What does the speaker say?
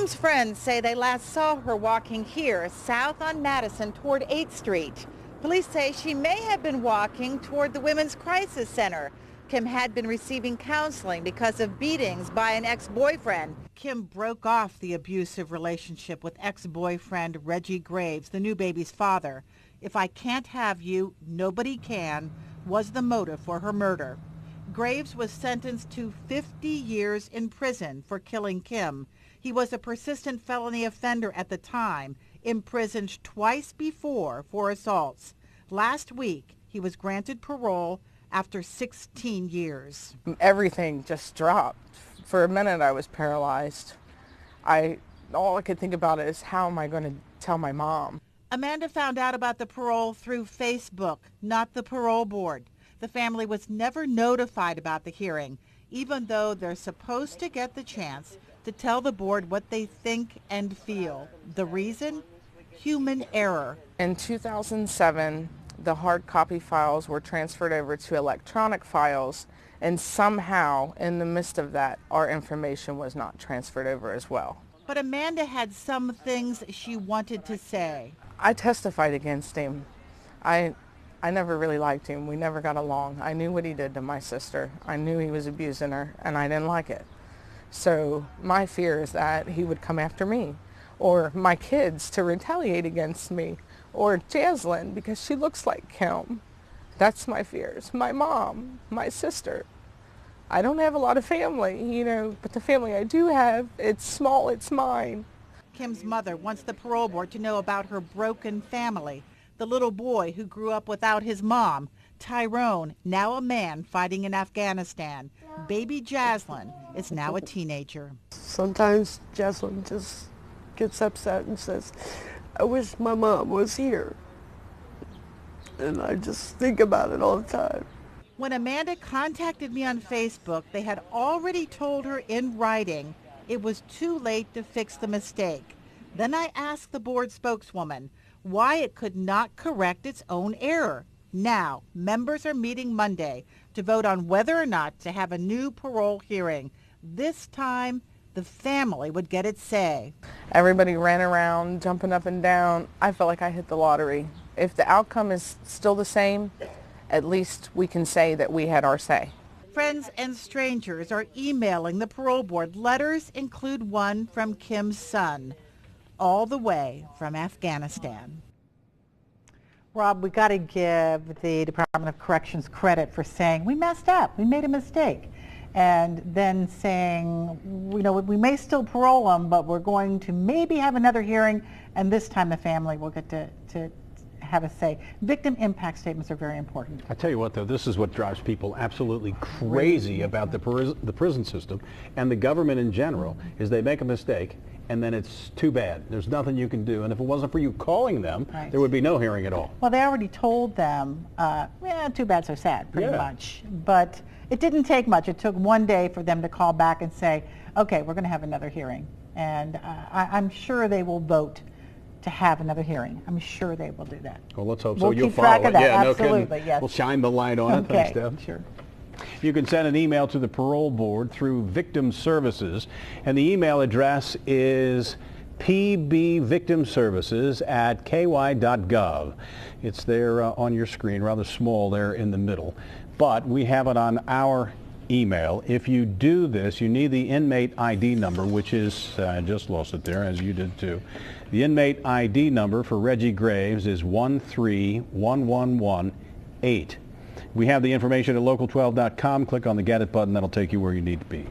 Kim's friends say they last saw her walking here south on Madison toward 8th Street. Police say she may have been walking toward the Women's Crisis Center. Kim had been receiving counseling because of beatings by an ex-boyfriend. Kim broke off the abusive relationship with ex-boyfriend Reggie Graves, the new baby's father. "If I can't have you, nobody can," was the motive for her murder. Graves was sentenced to 50 years in prison for killing Kim. He was a persistent felony offender at the time, imprisoned twice before for assaults. Last week, he was granted parole after 16 years. Everything just dropped. For a minute, I was paralyzed. All I could think about is, how am I going to tell my mom? Amanda found out about the parole through Facebook, not the parole board. The family was never notified about the hearing, even though they're supposed to get the chance to tell the board what they think and feel. The reason? Human error. In 2007, the hard copy files were transferred over to electronic files, and somehow, in the midst of that, our information was not transferred over as well. But Amanda had some things she wanted to say. I testified against him. I never really liked him. We never got along. I knew what he did to my sister. I knew he was abusing her, and I didn't like it. So my fear is that he would come after me, or my kids to retaliate against me, or Jaslin because she looks like Kim. That's my fears. My mom, my sister. I don't have a lot of family, but the family I do have, it's small, it's mine. Kim's mother wants the parole board to know about her broken family. The little boy who grew up without his mom, Tyrone, now a man fighting in Afghanistan. Baby Jaslin is now a teenager. Sometimes Jaslin just gets upset and says, "I wish my mom was here." And I just think about it all the time. When Amanda contacted me on Facebook, they had already told her in writing it was too late to fix the mistake. Then I asked the board spokeswoman why it could not correct its own error. Now, members are meeting Monday to vote on whether or not to have a new parole hearing. This time, the family would get its say. Everybody ran around, jumping up and down. I felt like I hit the lottery. If the outcome is still the same, at least we can say that we had our say. Friends and strangers are emailing the parole board. Letters include one from Kim's son, all the way from Afghanistan. Rob, we got to give the Department of Corrections credit for saying we messed up, we made a mistake, and then saying, we may still parole them, but we're going to maybe have another hearing, and this time the family will get to have a say. Victim impact statements are very important. I tell you what, though, this is what drives people absolutely crazy about the prison system and the government in general, is they make a mistake and then it's too bad. There's nothing you can do. And if it wasn't for you calling them, right, there would be no hearing at all. Well, they already told them, too bad, so sad, pretty much. But it didn't take much. It took one day for them to call back and say, okay, we're going to have another hearing. And I'm sure they will vote to have another hearing. I'm sure they will do that. Well, let's hope so. We'll You'll keep track follow of that. it. Yeah, Absolutely, no kidding. yes. We'll shine the light on it. Thanks, Deb. Sure. You can send an email to the parole board through Victim Services, and the email address is pbvictimservices@ky.gov. It's there on your screen, rather small there in the middle. But we have it on our email. If you do this, you need the inmate ID number, which is, I just lost it there, as you did too. The inmate ID number for Reggie Graves is 1311118. We have the information at local12.com. Click on the Get It button. That'll take you where you need to be.